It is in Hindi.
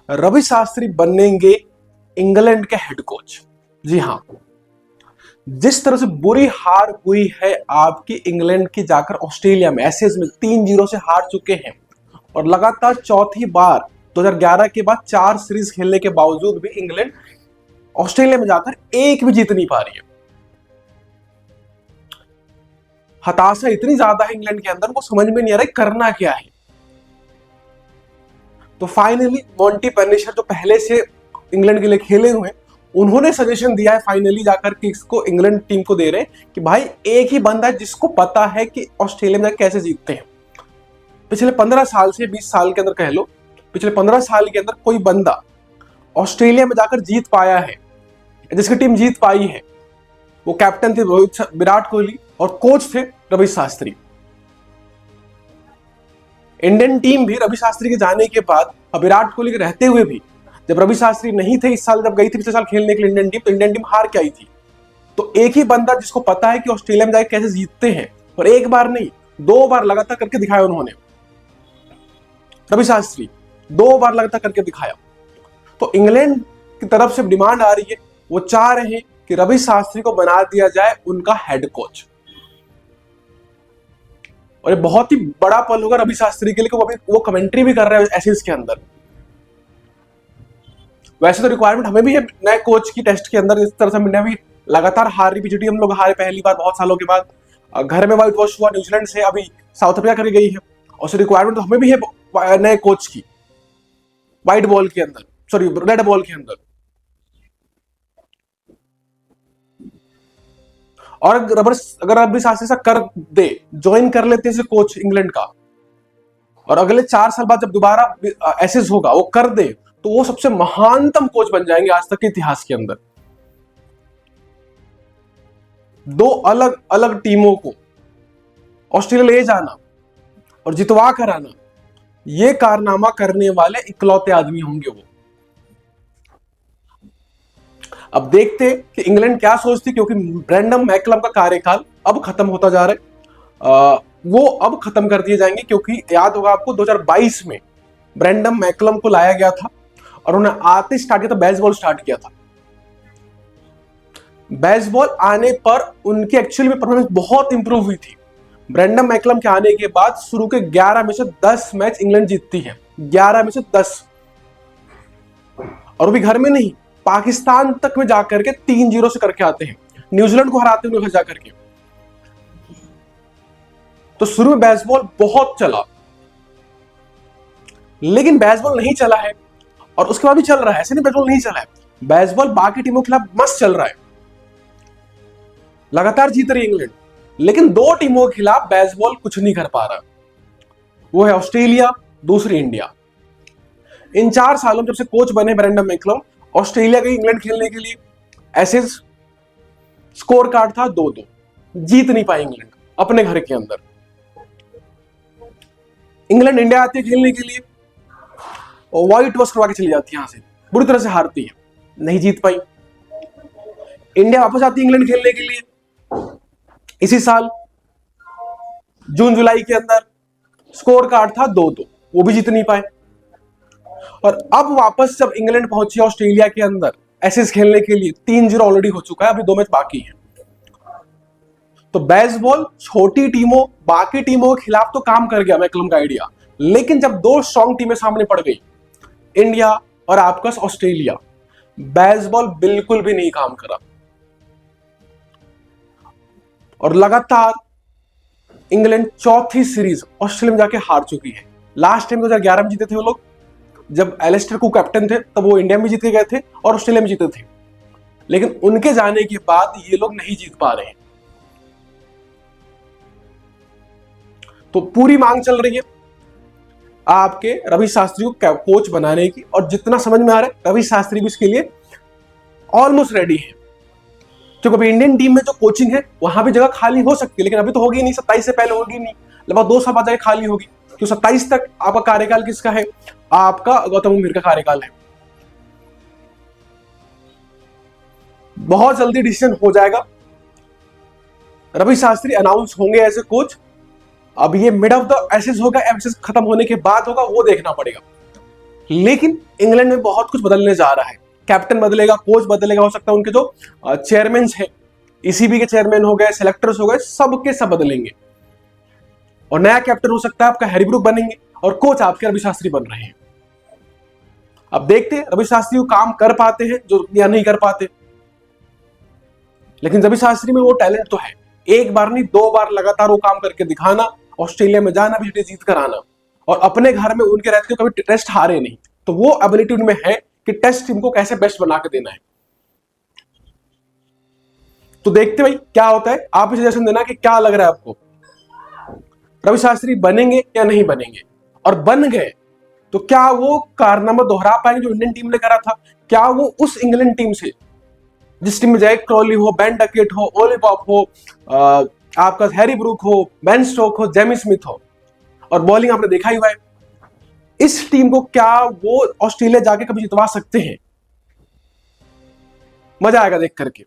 रवि शास्त्री बनेंगे इंग्लैंड के हेड कोच। जी हाँ, जिस तरह से बुरी हार हुई है आपकी इंग्लैंड की जाकर ऑस्ट्रेलिया में एसेज में 3-0 से हार चुके हैं और लगातार चौथी बार 2011 के बाद 4 सीरीज खेलने के बावजूद भी इंग्लैंड ऑस्ट्रेलिया में जाकर एक भी जीत नहीं पा रही है। हताशा इतनी ज्यादा है इंग्लैंड के अंदर, वो समझ में नहीं आ रहा है करना क्या है। तो फाइनली मॉन्टी पेनिशर जो पहले से इंग्लैंड के लिए खेले हुए हैं, उन्होंने सजेशन दिया है फाइनली जाकर कि इसको इंग्लैंड टीम को दे रहे हैं कि भाई एक ही बंदा है जिसको पता है कि ऑस्ट्रेलिया में कैसे जीतते हैं। पिछले 15 साल से 20 साल के अंदर कह लो, पिछले 15 साल के अंदर कोई बंदा ऑस्ट्रेलिया में जाकर जीत पाया है, जिसकी टीम जीत पाई है, वो कैप्टन थे विराट कोहली और कोच थे रवि शास्त्री। इंडियन टीम भी रवि शास्त्री के जाने के बाद, अब विराट कोहली के रहते हुए भी, जब रवि शास्त्री नहीं थे इस साल, जब गई थी पिछले साल खेलने के लिए इंडियन टीम, तो इंडियन टीम हार के आई थी। तो एक ही बंदा जिसको पता है कि ऑस्ट्रेलिया में जाकर कैसे जीतते हैं, और एक बार नहीं 2 बार लगातार करके दिखाया उन्होंने, रवि शास्त्री 2 बार लगातार करके दिखाया। तो इंग्लैंड की तरफ से डिमांड आ रही है, वो चाह रहे हैं कि रवि शास्त्री को बना दिया जाए उनका हेड कोच। और ये बहुत ही बड़ा पल होगा रवि शास्त्री के लिए, वो कमेंट्री भी कर रहे हैं एसेज के अंदर। वैसे तो रिक्वायरमेंट हमें भी है नए कोच की टेस्ट के अंदर, इस तरह से इंडिया भी लगातार हार रही, पीजीटी हम लोग हारे पहली बार बहुत सालों के बाद, घर में व्हाइट वॉश हुआ न्यूजीलैंड से, अभी साउथ अफ्रीका करके गई है, और रिक्वायरमेंट तो हमें भी है नए कोच की व्हाइट बॉल के अंदर, सॉरी रेड बॉल के अंदर। और अगर रवि शास्त्री ऐसा कर दे, ज्वाइन कर लेते हैं कोच इंग्लैंड का, और अगले 4 साल बाद जब दोबारा एसेज होगा वो कर दे, तो वो सबसे महानतम कोच बन जाएंगे आज तक के इतिहास के अंदर। 2 अलग अलग टीमों को ऑस्ट्रेलिया ले जाना और जितवा कर आना, ये कारनामा करने वाले इकलौते आदमी होंगे वो। अब देखते कि इंग्लैंड क्या सोचती, क्योंकि ब्रेंडन मैकलम का कार्यकाल अब खत्म होता जा रहा है, वो अब खत्म कर दिए जाएंगे, क्योंकि याद होगा आपको 2022 में ब्रेंडन मैकलम को लाया गया था और उन्होंने आते स्टार्ट किया था, बेसबॉल स्टार्ट किया था। बेसबॉल आने पर उनकी एक्चुअली में परफॉर्मेंस बहुत इंप्रूव हुई थी। ब्रेंडन मैकलम के आने के बाद शुरू के 11 में से 10 मैच इंग्लैंड जीतती है, 11 में से 10, और भी घर में नहीं, पाकिस्तान तक में जाकर के 3-0 से करके आते हैं, न्यूजीलैंड को हराते हैं घर जाकर के। तो शुरू में बेसबॉल बहुत चला, लेकिन बेसबॉल नहीं चला है, और उसके बाद भी चल रहा है, ऐसे नहीं बेसबॉल नहीं चला है, बेसबॉल बाकी टीमों के खिलाफ मस्त चल रहा है, लगातार जीत रही है इंग्लैंड। लेकिन 2 टीमों के खिलाफ बेसबॉल कुछ नहीं कर पा रहा, वो है ऑस्ट्रेलिया, दूसरी इंडिया। इन 4 सालों जब से कोच बने ब्रेंडन मैकलम, ऑस्ट्रेलिया गई इंग्लैंड खेलने के लिए, ऐसे स्कोर कार्ड था 2-2, जीत नहीं पाई इंग्लैंड अपने घर के अंदर। इंग्लैंड इंडिया आती है खेलने के लिए और व्हाइट वॉश करवा के चली जाती है, यहां से बुरी तरह से हारती है, नहीं जीत पाई। इंडिया वापस आती है इंग्लैंड खेलने के लिए इसी साल जून जुलाई के अंदर, स्कोर कार्ड था 2-2, वो भी जीत नहीं पाए। और अब वापस जब इंग्लैंड पहुंची ऑस्ट्रेलिया के अंदर एसेज खेलने के लिए, 3-0 ऑलरेडी हो चुका है, अभी 2 मैच बाकी हैं। तो बेसबॉल छोटी टीमों, बाकी टीमों के खिलाफ तो काम कर गया मैकलम का आइडिया, लेकिन जब 2 स्ट्रॉन्ग टीमें सामने पड़ गई, इंडिया और आपका ऑस्ट्रेलिया, बेसबॉल बिल्कुल भी नहीं काम करा, और लगातार इंग्लैंड चौथी सीरीज ऑस्ट्रेलिया में जाके हार चुकी है। लास्ट टाइम 2011 में जीते थे वो लोग, जब एलिस्टर कुक कैप्टन थे, तब वो इंडिया में जीत के गए थे और ऑस्ट्रेलिया में जीते थे, लेकिन उनके जाने के बाद ये लोग नहीं जीत पा रहे हैं। तो पूरी मांग चल रही है आपके रवि शास्त्री को कोच बनाने की, और जितना समझ में आ रहा है रवि शास्त्री भी इसके लिए ऑलमोस्ट रेडी है, क्योंकि अभी इंडियन टीम में जो कोचिंग है वहां भी जगह खाली हो सकती है, लेकिन अभी तो होगी नहीं, 27 से पहले होगी नहीं, लगभग 2 साल बाद जगह खाली होगी। तो 27 तक आपका कार्यकाल किसका है? आपका गौतम गंभीर का कार्यकाल है। बहुत जल्दी डिसीजन हो जाएगा, रवि शास्त्री अनाउंस होंगे एज ए कोच। अब ये मिड ऑफ द एसेज होगा, एसेज खत्म होने के बाद होगा, वो देखना पड़ेगा। लेकिन इंग्लैंड में बहुत कुछ बदलने जा रहा है। कैप्टन बदलेगा, कोच बदलेगा, हो सकता है उनके जो चेयरमैन है, ईसीबी के चेयरमैन हो गए, सेलेक्टर्स हो गए, सबके सब बदलेंगे। और नया कैप्टन हो सकता है आपका हैरी ब्रूक बनेंगे और कोच आपके रवि शास्त्री बन रहे हैं। अब देखते हैं रवि शास्त्री वो काम कर पाते हैं जो या नहीं कर पाते, लेकिन रवि शास्त्री में वो टैलेंट तो है। एक बार नहीं, 2 बार लगातार वो काम करके दिखाना, ऑस्ट्रेलिया में जाना, भी जीत कर आना, और अपने घर में उनके रहते हुए कभी टेस्ट हारे नहीं। तो वो एबिलिटी उनमें है कि टेस्ट टीम को कैसे बेस्ट बना के देना है। तो देखते भाई क्या होता है, आप सजेशन देना कि क्या लग रहा है आपको, रवि शास्त्री बनेंगे या नहीं बनेंगे, और बन गए तो क्या वो कारनामा दोहरा पाएंगे जो इंडियन टीम ने करा था? क्या वो उस इंग्लैंड टीम से, जिस टीम में जैक क्रॉली हो, बेन डकेट हो, ओली पॉप हो, आपका हैरी ब्रूक हो, बेन स्टोक हो, जेमी स्मिथ हो, और बॉलिंग आपने देखा ही हुआ है, इस टीम को क्या वो ऑस्ट्रेलिया जाके कभी जितवा सकते हैं? मजा आएगा देख करके।